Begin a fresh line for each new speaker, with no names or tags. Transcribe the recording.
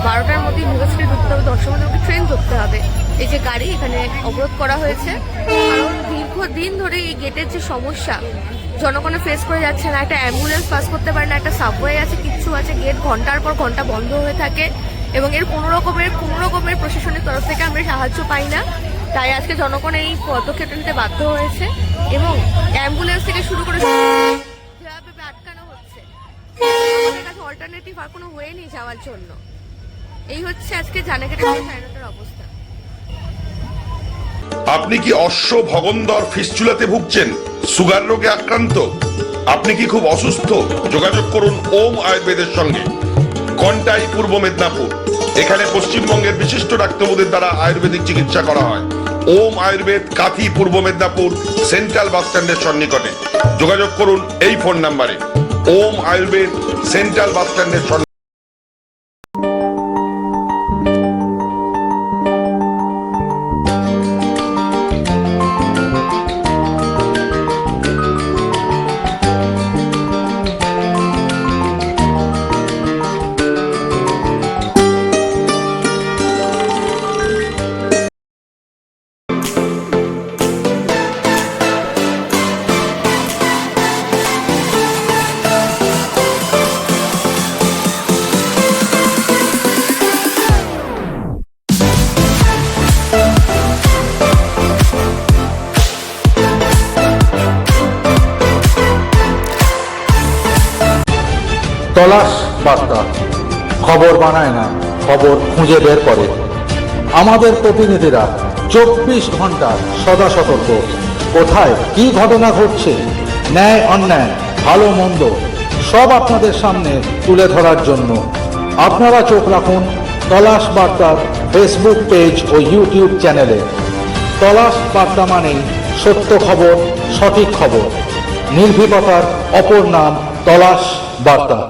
12টার মধ্যে ইউনিভার্সিটি ঢুকতে হবে, 10টার মধ্যে আমাকে ট্রেন ধরতে হবে। এই যে গাড়ি এখানে অবরোধ করা হয়েছে, কারণ দীর্ঘদিন ধরে এই গেটের যে সমস্যা জনগণে ফেস করে যাচ্ছে না, একটা অ্যাম্বুলেন্স পাস করতে পারে না, একটা সাবওয়ে আছে, কিচ্ছু আছে, গেট ঘন্টার পর ঘন্টা বন্ধ হয়ে থাকে এবং এর কোনো রকমের প্রশাসনের তরফ থেকে আমরা সাহায্য পাই না। তাই আজকে জনগণ এই পদক্ষেপটা নিতে বাধ্য হয়েছে এবং অ্যাম্বুলেন্স থেকে শুরু করে যেভাবে আটকানো হচ্ছে, আমাদের কাছে অল্টারনেটিভ আর কোনো ওয়ে নেই যাওয়ার জন্য। এই হচ্ছে আজকে জানাঘাটের সাইনাটার অবস্থা।
আপনি কি অশ্ব ভগন্দর ফিস্চুলাতে ভুগছেন? সুগার রোগে আক্রান্ত? আপনি কি খুব অসুস্থ? যোগাযোগ করুন ওম আয়ুর্বেদের সঙ্গে। কন্টাই, পূর্ব মেদিনীপুর। এখানে পশ্চিমবঙ্গের বিশিষ্ট ডাক্তারদের দ্বারা আয়ুর্বেদিক চিকিৎসা করা হয়। ওম আয়ুর্বেদ, কাথি, পূর্ব মেদিনীপুর, সেন্ট্রাল বাস স্ট্যান্ডের সন্নিকটে। যোগাযোগ করুন এই ফোন নাম্বারে। ওম আয়ুর্বেদ, সেন্ট্রাল বাস স্ট্যান্ডের সন্নিকটে।
তলাশ বার্তা খবর বানায় না, খবর খুঁজে বের করে। আমাদের প্রতিনিধিরা 24 ঘন্টা সদা সতর্ক। কোথায় কি ঘটনা ঘটছে, ন্যায় অন্যায়, ভালো মন্দ সব আপনাদের সামনে তুলে ধরার জন্য আপনারা চোখ রাখুন তলাশ বার্তার ফেসবুক পেজ ও ইউটিউব চ্যানেলে। তলাশ বার্তা মানেই সত্য খবর, সঠিক খবর। নির্ভীকতার অপর নাম তলাশ বার্তা।